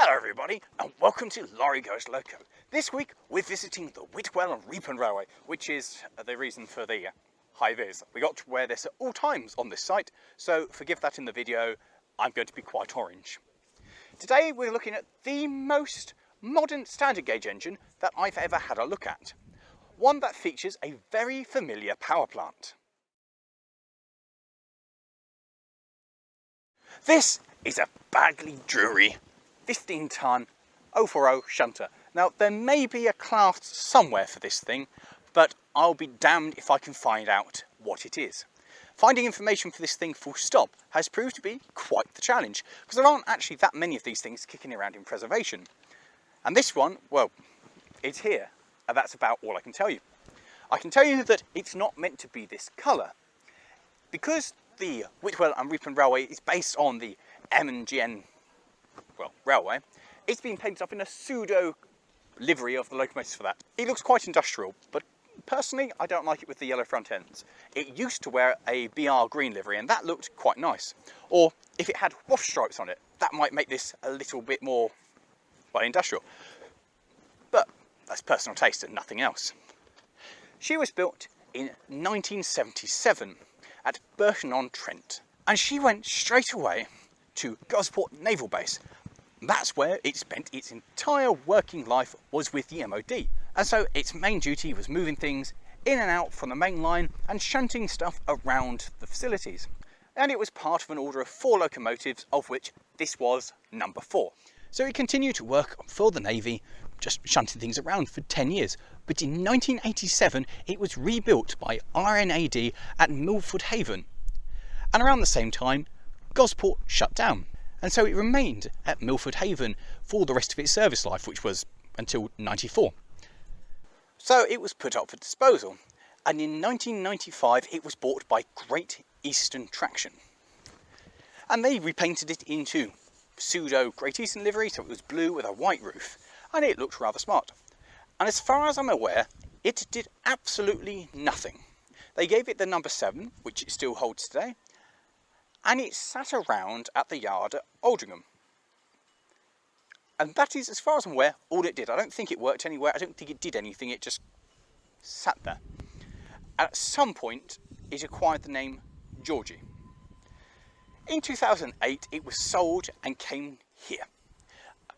Hello everybody, and welcome to Lawrie Goes Loco. This week we're visiting the Whitwell and Reepham Railway, which is the reason for the high vis. We got to wear this at all times on this site, so forgive that in the video, I'm going to be quite orange. Today we're looking at the most modern standard gauge engine that I've ever had a look at. One that features a very familiar power plant. This is a Baguley-Drewry 15-ton 040 shunter. Now there may be a class somewhere for this thing, but I'll be damned if I can find out what it is. Finding information for this thing full stop has proved to be quite the challenge, because there aren't actually that many of these things kicking around in preservation. And this one, well, it's here, and that's about all I can tell you. I can tell you that it's not meant to be this colour. Because the Whitwell and Reepham Railway is based on the M&GN railway, it's been painted up in a pseudo livery of the locomotives for that. It looks quite industrial, but personally I don't like it with the yellow front ends. It used to wear a BR green livery and that looked quite nice. Or if it had waft stripes on it, that might make this a little bit more, well, industrial. But that's personal taste and nothing else. She was built in 1977 at Burton-on-Trent, and she went straight away to Gosport Naval Base. That's where it spent its entire working life, was with the MOD, and so its main duty was moving things in and out from the main line and shunting stuff around the facilities. And it was part of an order of 4 locomotives, of which this was number 4. So it continued to work for the Navy, just shunting things around for 10 years. But in 1987 it was rebuilt by RNAD at Milford Haven. And around the same time, Gosport shut down. And so it remained at Milford Haven for the rest of its service life, which was until '94. So it was put up for disposal, and in 1995 it was bought by Great Eastern Traction. And they repainted it into pseudo Great Eastern livery, so it was blue with a white roof, and it looked rather smart. And as far as I'm aware, it did absolutely nothing. They gave it the number 7, which it still holds today, and it sat around at the yard at Aldringham. And that is, as far as I'm aware, all it did. I don't think it worked anywhere, I don't think it did anything, it just sat there. And at some point, it acquired the name Georgie. In 2008, it was sold and came here.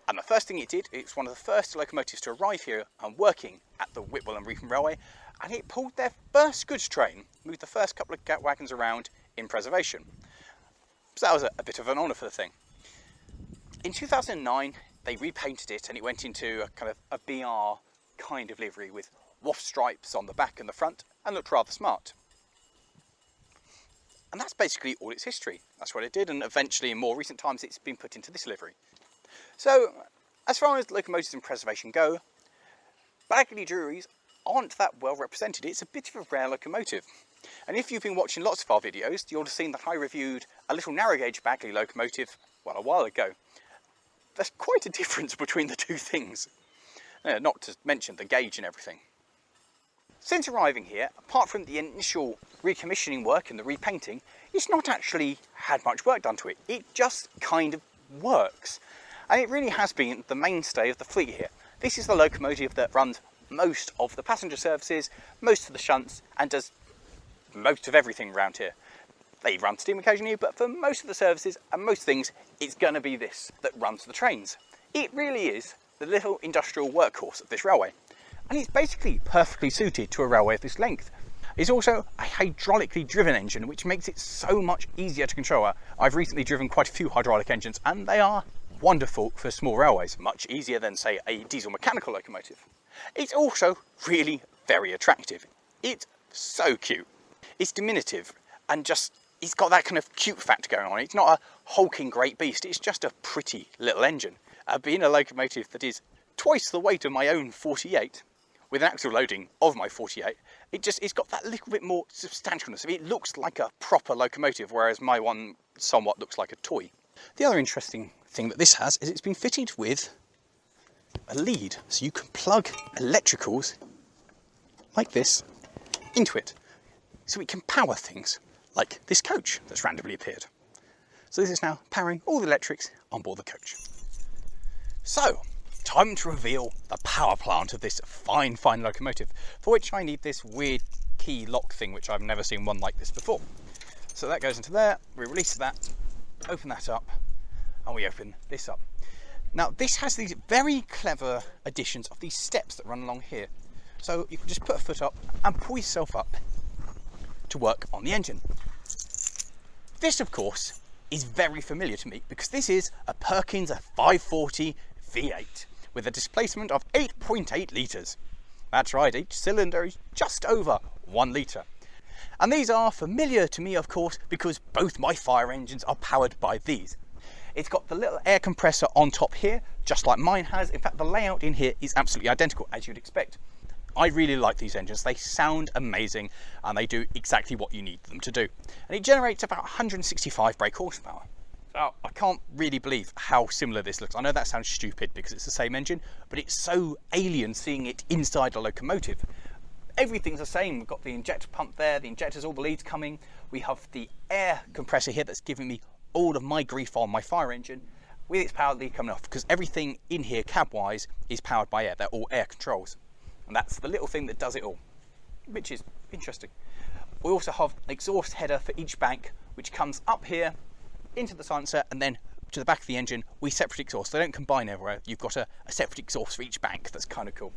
And the first thing it did, it was one of the first locomotives to arrive here and working at the Whitwell and Reepham Railway, and it pulled their first goods train, moved the first couple of wagons around in preservation. So that was a bit of an honour for the thing. In 2009, they repainted it and it went into a kind of a BR kind of livery with waft stripes on the back and the front, and looked rather smart. And that's basically all its history. That's what it did, and eventually in more recent times it's been put into this livery. So as far as locomotives in preservation go, Baguley-Drewrys aren't that well represented. It's a bit of a rare locomotive. And if you've been watching lots of our videos, you'll have seen that I reviewed a little narrow gauge Baguley locomotive, well, a while ago. There's quite a difference between the two things, not to mention the gauge and everything. Since arriving here, apart from the initial recommissioning work and the repainting, it's not actually had much work done to it. It just kind of works. And it really has been the mainstay of the fleet here. This is the locomotive that runs most of the passenger services, most of the shunts, and does most of everything around here. They run steam occasionally, but for most of the services and most things, it's going to be this that runs the trains. It really is the little industrial workhorse of this railway, and it's basically perfectly suited to a railway of this length. It's also a hydraulically driven engine, which makes it so much easier to control. I've recently driven quite a few hydraulic engines, and they are wonderful for small railways, much easier than, say, a diesel mechanical locomotive. It's also really very attractive. It's so cute. It's diminutive and just, it's got that kind of cute factor going on. It's not a hulking great beast, it's just a pretty little engine. Being a locomotive that is twice the weight of my own 48, with an axle loading of my 48, it's got that little bit more substantialness. It looks like a proper locomotive, whereas my one somewhat looks like a toy. The other interesting thing that this has is it's been fitted with a lead, so you can plug electricals like this into it, so it can power things like this coach that's randomly appeared. So this is now powering all the electrics on board the coach. So, time to reveal the power plant of this fine locomotive, for which I need this weird key lock thing, which I've never seen one like this before. So that goes into there, we release that, open that up, and we open this up. Now this has these very clever additions of these steps that run along here. So you can just put a foot up and pull yourself up to work on the engine. This, of course, is very familiar to me because this is a Perkins 540 V8 with a displacement of 8.8 litres. That's right, each cylinder is just over 1 litre. And these are familiar to me, of course, because both my fire engines are powered by these. It's got the little air compressor on top here, just like mine has. In fact, the layout in here is absolutely identical, as you'd expect. I really like these engines. They sound amazing and they do exactly what you need them to do. And it generates about 165 brake horsepower. So I can't really believe how similar this looks. I know that sounds stupid because it's the same engine, but it's so alien seeing it inside a locomotive. Everything's the same. We've got the injector pump there, the injectors, all the leads coming. We have the air compressor here that's giving me all of my grief on my fire engine with its power lead coming off, because everything in here cab-wise is powered by air. They're all air controls. And that's the little thing that does it all, which is interesting. We also have an exhaust header for each bank, which comes up here into the silencer and then to the back of the engine with separate exhaust. They don't combine everywhere. You've got a separate exhaust for each bank. That's kind of cool.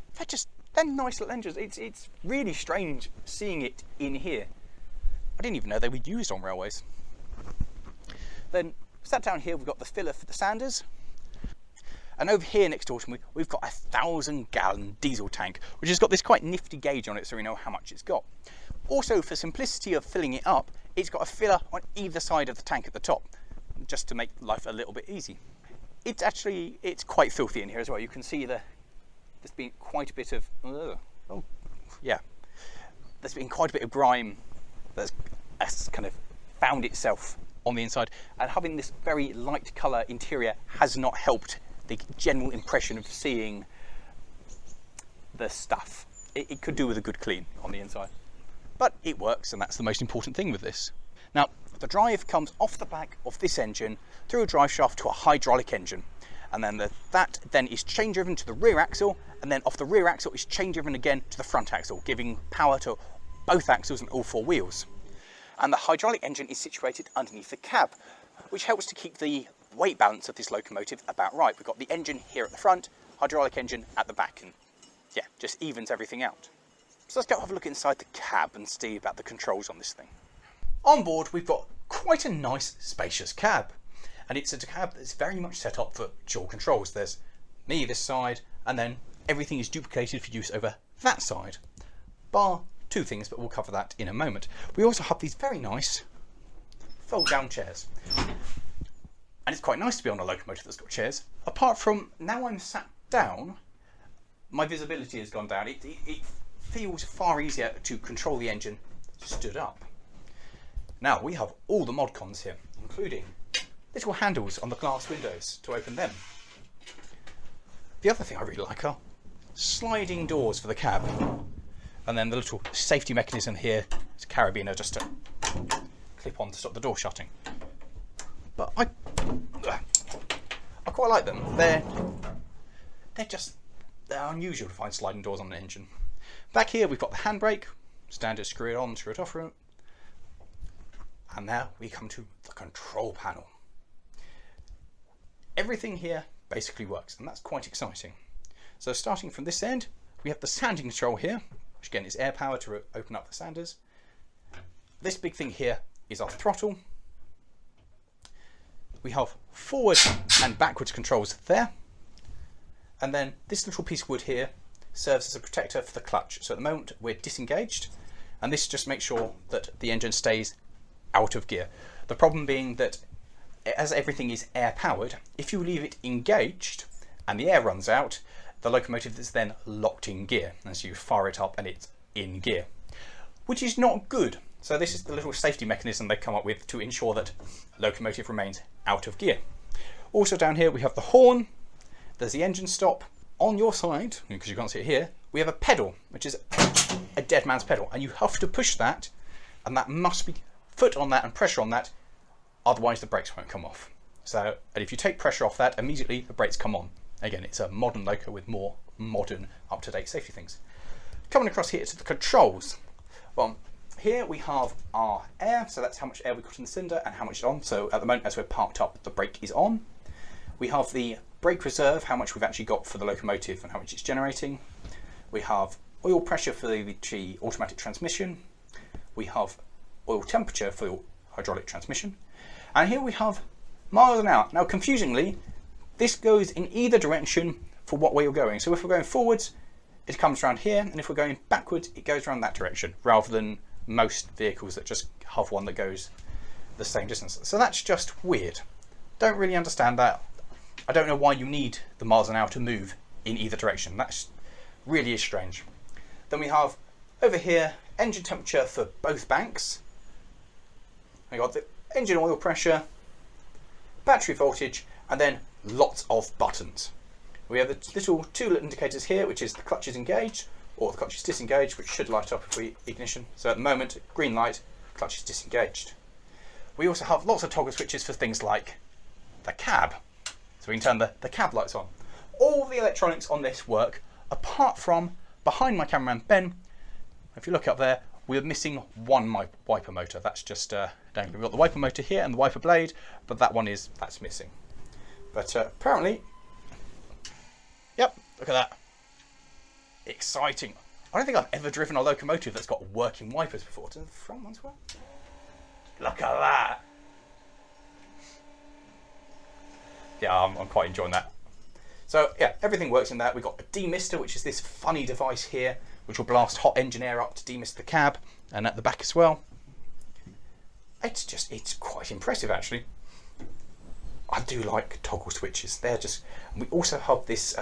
They're nice little engines. It's really strange seeing it in here. I didn't even know they were used on railways. Then sat down here, we've got the filler for the sanders. And over here next to us, we've got a 1,000-gallon diesel tank, which has got this quite nifty gauge on it so we know how much it's got. Also, for simplicity of filling it up, it's got a filler on either side of the tank at the top, just to make life a little bit easy. It's quite filthy in here as well. You can see there's been quite a bit of, there's been quite a bit of grime that's kind of found itself on the inside, and having this very light colour interior has not helped the general impression of seeing the stuff. It could do with a good clean on the inside, but it works, and that's the most important thing with this. Now, the drive comes off the back of this engine through a drive shaft to a hydraulic engine, and then that then is chain driven to the rear axle, and then off the rear axle is chain driven again to the front axle, giving power to both axles and all four wheels. And the hydraulic engine is situated underneath the cab, which helps to keep the weight balance of this locomotive about right. We've got the engine here at the front, hydraulic engine at the back, and yeah, just evens everything out. So let's go have a look inside the cab and see about the controls on this thing. On board, we've got quite a nice, spacious cab, and it's a cab that's very much set up for dual controls. There's me this side, and then everything is duplicated for use over that side, bar two things, but we'll cover that in a moment. We also have these very nice fold-down chairs, and it's quite nice to be on a locomotive that's got chairs. Apart from now I'm sat down, my visibility has gone down. It feels far easier to control the engine stood up. Now we have all the mod cons here, including little handles on the glass windows to open them. The other thing I really like are sliding doors for the cab, and then the little safety mechanism here, it's a carabiner just to clip on to stop the door shutting. But I quite like them. They're unusual to find sliding doors on an engine. Back here we've got the handbrake, standard screw it on, screw it off route. And now we come to the control panel. Everything here basically works, and that's quite exciting. So starting from this end, we have the sanding control here, which again is air power to open up the sanders. This big thing here is our throttle. We have forward and backwards controls there. And then this little piece of wood here serves as a protector for the clutch. So at the moment we're disengaged, and this just makes sure that the engine stays out of gear. The problem being that as everything is air powered, if you leave it engaged and the air runs out, the locomotive is then locked in gear as you fire it up and it's in gear, which is not good. So this is the little safety mechanism they come up with to ensure that the locomotive remains out of gear. Also down here we have the horn, there's the engine stop. On your side, because you can't see it here, we have a pedal, which is a dead man's pedal, and you have to push that, and that must be foot on that and pressure on that, otherwise the brakes won't come off. So, and if you take pressure off that, immediately the brakes come on. Again, it's a modern Loco with more modern, up-to-date safety things. Coming across here to the controls. Well, here we have our air, so that's how much air we got in the cylinder and how much is on. So at the moment, as we're parked up, the brake is on. We have the brake reserve, how much we've actually got for the locomotive and how much it's generating. We have oil pressure for the automatic transmission. We have oil temperature for the hydraulic transmission. And here we have miles an hour. Now, confusingly, this goes in either direction for what way you're going. So if we're going forwards, it comes around here, and if we're going backwards, it goes around that direction, rather than most vehicles that just have one that goes the same distance. So that's just weird. Don't really understand that. I don't know why you need the miles an hour to move in either direction. That's really is strange. Then we have over here engine temperature for both banks. We got the engine oil pressure, battery voltage, and then lots of buttons. We have the little two little indicators here, which is the clutch is engaged or the clutch is disengaged, which should light up if we ignition. So at the moment, green light, clutch is disengaged. We also have lots of toggle switches for things like the cab. So we can turn the cab lights on. All the electronics on this work, apart from behind my cameraman Ben. If you look up there, we're missing one wiper motor. That's just dangling. We've got the wiper motor here and the wiper blade, but that's missing. But apparently, yep, look at that. Exciting. I don't think I've ever driven a locomotive that's got working wipers before. To the front ones well. Look at that. Yeah, I'm quite enjoying that. So yeah, everything works in that. We've got a demister, which is this funny device here, which will blast hot engine air up to demist the cab, and at the back as well. It's quite impressive actually. I do like toggle switches. They're just. And we also have this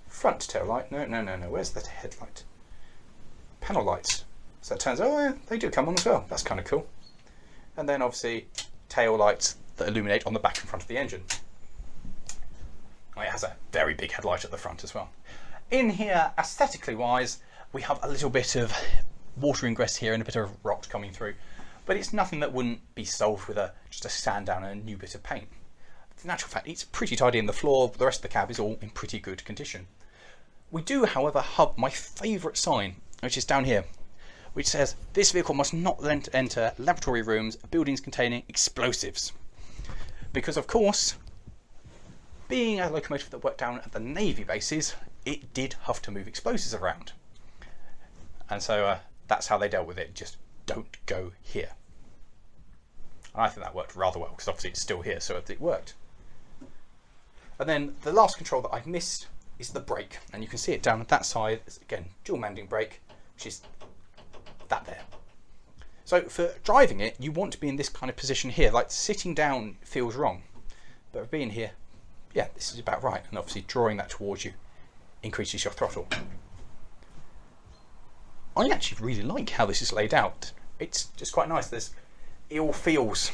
front tail light. No. Where's that headlight? Panel lights. So it turns out, oh yeah, they do come on as well. That's kind of cool. And then obviously tail lights that illuminate on the back and front of the engine. Oh, it has a very big headlight at the front as well. In here, aesthetically wise, we have a little bit of water ingress here and a bit of rot coming through, but it's nothing that wouldn't be solved with just a sand down and a new bit of paint. In actual fact, it's pretty tidy in the floor. The rest of the cab is all in pretty good condition. We do, however, have my favourite sign, which is down here, which says, this vehicle must not then enter laboratory rooms, buildings containing explosives. Because of course, being a locomotive that worked down at the Navy bases, it did have to move explosives around. And so that's how they dealt with it. Just don't go here. And I think that worked rather well, because obviously it's still here, so it worked. And then the last control that I've missed is the brake. And you can see it down at that side. It's, again, dual manding brake, which is that there. So for driving it, you want to be in this kind of position here. Like sitting down feels wrong. But being here, yeah, this is about right. And obviously drawing that towards you increases your throttle. I actually really like how this is laid out. It's just quite nice. It all feels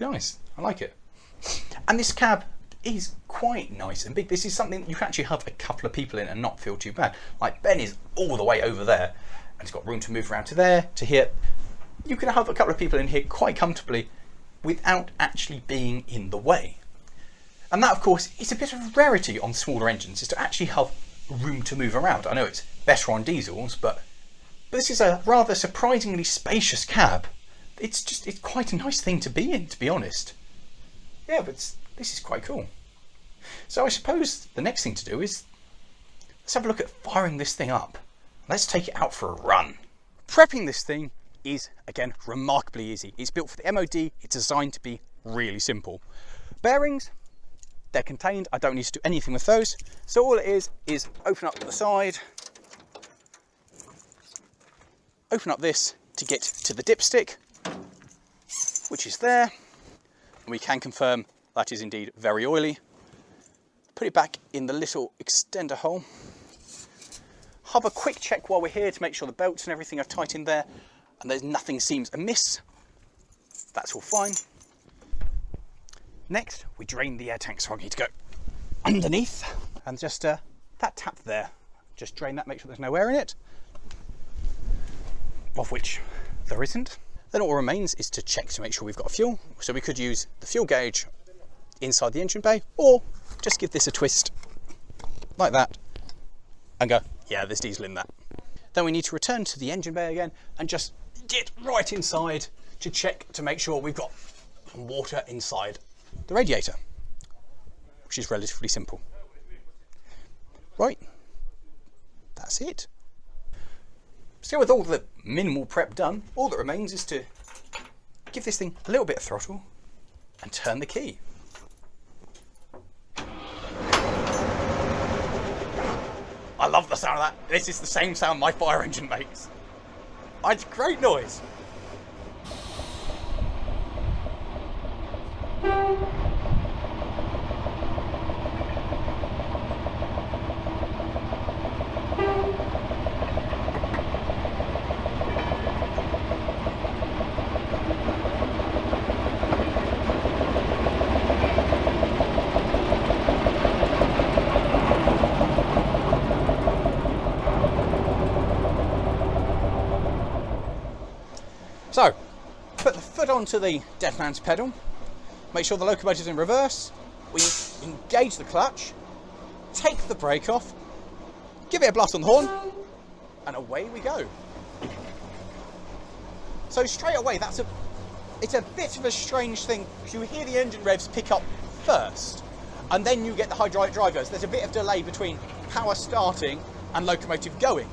nice. I like it. And this cab is quite nice and big. This is something that you can actually have a couple of people in and not feel too bad. Like Ben is all the way over there and it's got room to move around to there, to here. You can have a couple of people in here quite comfortably without actually being in the way. And that, of course, is a bit of a rarity on smaller engines, is to actually have room to move around. I know it's better on diesels, but this is a rather surprisingly spacious cab. It's quite a nice thing to be in, to be honest. Yeah, but this is quite cool. So I suppose the next thing to do is let's have a look at firing this thing up. Let's take it out for a run. Prepping this thing is, again, remarkably easy. It's built for the MOD. It's designed to be really simple. Bearings, they're contained. I don't need to do anything with those. So all it is open up the side, open up this to get to the dipstick, which is there. And we can confirm that is indeed very oily. Put it back in the little extender hole. Have a quick check while we're here to make sure the belts and everything are tight in there and there's nothing seems amiss. That's all fine. Next, we drain the air tank, so I need to go underneath and just that tap there. Just drain that, make sure there's no air in it, of which there isn't. Then all remains is to check to make sure we've got fuel. So we could use the fuel gauge inside the engine bay, or just give this a twist like that and go, yeah, there's diesel in that. Then we need to return to the engine bay again and just get right inside to check to make sure we've got water inside the radiator, which is relatively simple. Right, that's it. So with all the minimal prep done, all that remains is to give this thing a little bit of throttle and turn the key. I love the sound of that. This is the same sound my fire engine makes. It's great noise. So, put the foot onto the dead man's pedal, make sure the locomotive's in reverse, we engage the clutch, take the brake off, give it a blast on the horn, and away we go. So straight away, it's a bit of a strange thing, because you hear the engine revs pick up first, and then you get the hydraulic drivers. There's a bit of delay between power starting and locomotive going.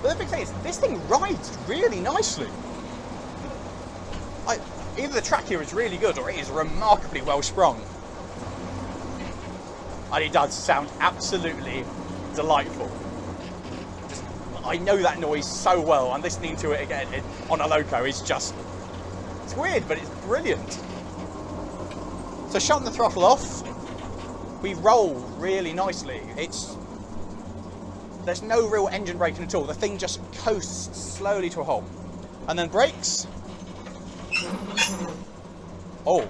But the big thing is, this thing rides really nicely. Either the track here is really good or it is remarkably well sprung. And it does sound absolutely delightful. I know that noise so well, and listening to it again on a Loco is just, it's weird, but it's brilliant. So shutting the throttle off, we roll really nicely. There's no real engine braking at all. The thing just coasts slowly to a halt. And then brakes. Oh.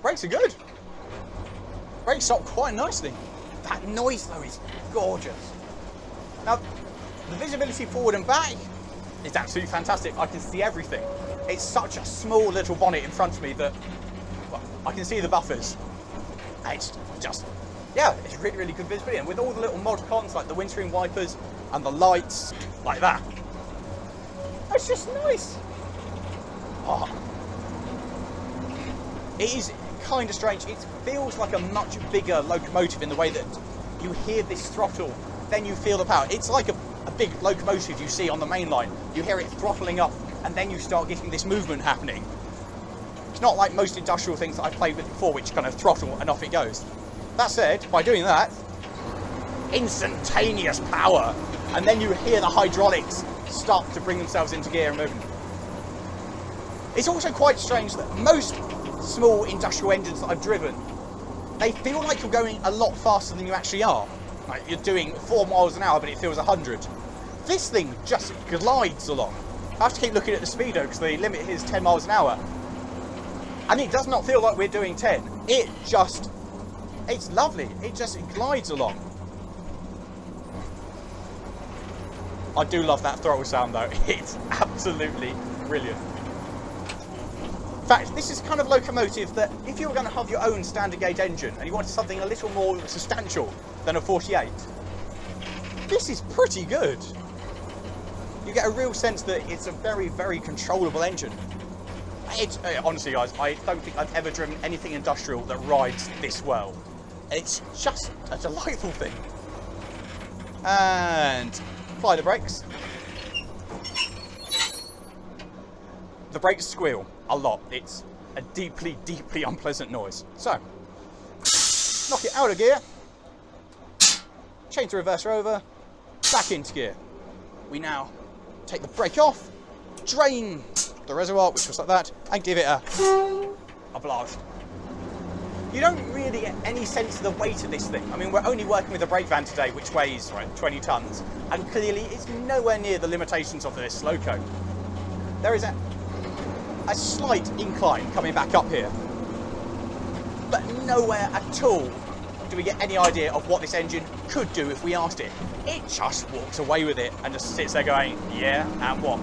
Brakes are good. Brakes stop quite nicely. That noise though is gorgeous. Now, the visibility forward and back is absolutely fantastic. I can see everything. It's such a small little bonnet in front of me that, well, I can see the buffers. It's just, yeah, it's really, really good visibility. And with all the little mod cons like the windscreen wipers and the lights like that, it's just nice. Oh. It is kind of strange. It feels like a much bigger locomotive in the way that you hear this throttle, then you feel the power. It's like a big locomotive you see on the main line. You hear it throttling up, and then you start getting this movement happening. It's not like most industrial things that I've played with before, which kind of throttle and off it goes. That said, by doing that, instantaneous power, and then you hear the hydraulics start to bring themselves into gear and moving. It's also quite strange that most small industrial engines that I've driven, they feel like you're going a lot faster than you actually are. Like you're doing 4 miles an hour, but it feels 100. This thing just glides along. I have to keep looking at the speedo because the limit here is 10 miles an hour. And it does not feel like we're doing 10. It's lovely. It just glides along. I do love that throttle sound though. It's absolutely brilliant. In fact, this is kind of locomotive that if you were going to have your own standard gauge engine and you wanted something a little more substantial than a 48, this is pretty good. You get a real sense that it's a very, very controllable engine. Honestly guys, I don't think I've ever driven anything industrial that rides this well. It's just a delightful thing. And apply the brakes. The brakes squeal a lot. It's a deeply, deeply unpleasant noise. So, knock it out of gear, change the reverser over, back into gear. We now take the brake off, drain the reservoir, which was like that, and give it a blast. You don't really get any sense of the weight of this thing. I mean, we're only working with a brake van today, which weighs 20 tonnes, and clearly it's nowhere near the limitations of this Loco. There is a slight incline coming back up here, but nowhere at all do we get any idea of what this engine could do if we asked it. It just walks away with it and just sits there going, yeah, and what?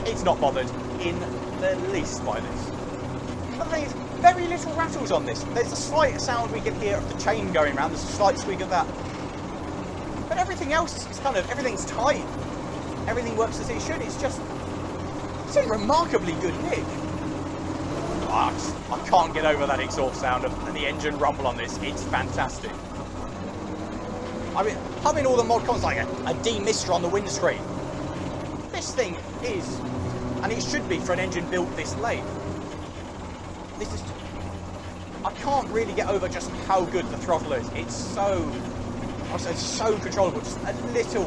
It's not bothered in the least by this. But there's very little rattles on this. There's a slight sound we can hear of the chain going around. There's a slight squeak of that. But everything else is everything's tight. Everything works as it should. It's a remarkably good nick. I can't get over that exhaust sound and the engine rumble on this. It's fantastic. I mean, having all the mod cons like a demister on the windscreen. This thing is, and it should be for an engine built this late. I can't really get over just how good the throttle is. It's so controllable. Just a little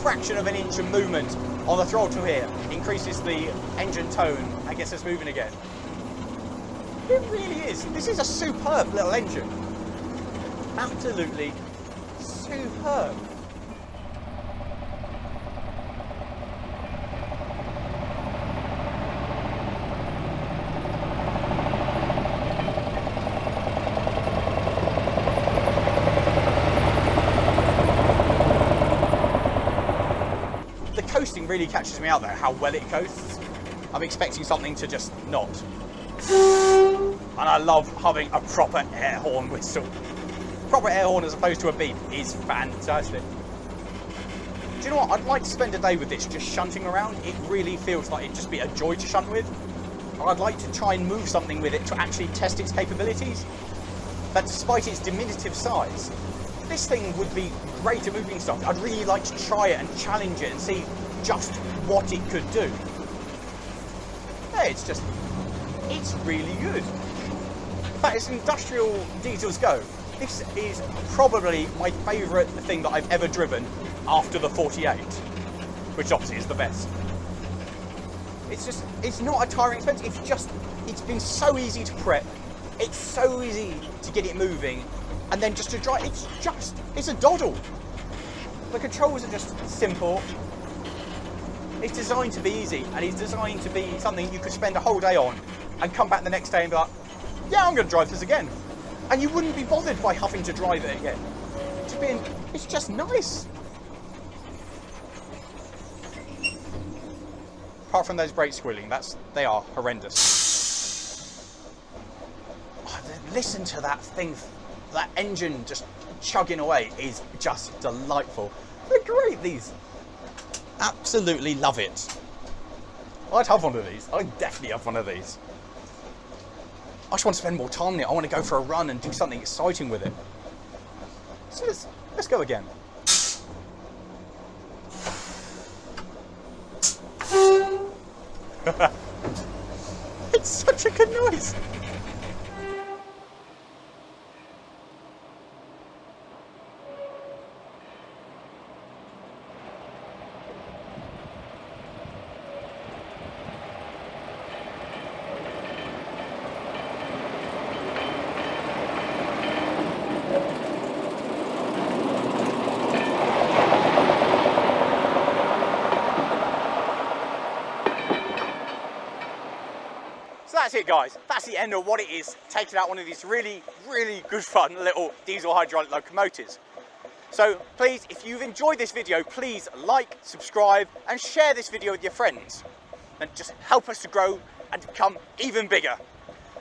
fraction of an inch of movement on the throttle here increases the engine tone and gets us moving again. It really is. This is a superb little engine. Absolutely superb. Coasting really catches me out there, how well it coasts. I'm expecting something to just not. And I love having a proper air horn whistle. Proper air horn as opposed to a beep is fantastic. Do you know what? I'd like to spend a day with this, just shunting around. It really feels like it'd just be a joy to shunt with. I'd like to try and move something with it to actually test its capabilities. But despite its diminutive size, this thing would be great at moving stuff. I'd really like to try it and challenge it and see just what it could do. Yeah, it's really good. In fact, as industrial diesels go, this is probably my favourite thing that I've ever driven after the 48, which obviously is the best. It's not a tiring expense, it's been so easy to prep, it's so easy to get it moving, and then just to drive, it's a doddle. The controls are just simple. It's designed to be easy, and it's designed to be something you could spend a whole day on and come back the next day and be like, yeah, I'm going to drive this again. And you wouldn't be bothered by having to drive it again. It's just nice. Apart from those brakes squealing, they are horrendous. Oh, listen to that thing, that engine just chugging away is just delightful. They're great, these. Absolutely love it. I'd have one of these. I'd definitely have one of these. I just want to spend more time on it. I want to go for a run and do something exciting with it. So let's go again. It's such a good noise. That's it, guys. That's the end of what it is, taking out one of these really, really good fun little diesel hydraulic locomotives. So please, if you've enjoyed this video, please like, subscribe and share this video with your friends and just help us to grow and become even bigger.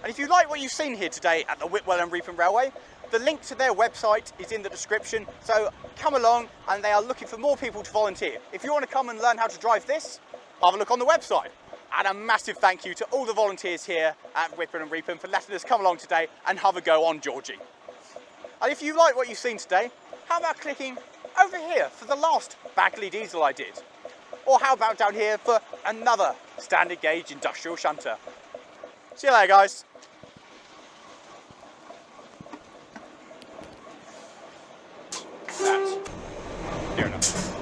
And if you like what you've seen here today at the Whitwell and Reepham Railway, the link to their website is in the description, so come along, and they are looking for more people to volunteer. If you want to come and learn how to drive this, have a look on the website. And a massive thank you to all the volunteers here at Whitwell and Reepham for letting us come along today and have a go on Georgie. And if you like what you've seen today, how about clicking over here for the last Baguley diesel I did? Or how about down here for another standard gauge industrial shunter? See you later, guys. much.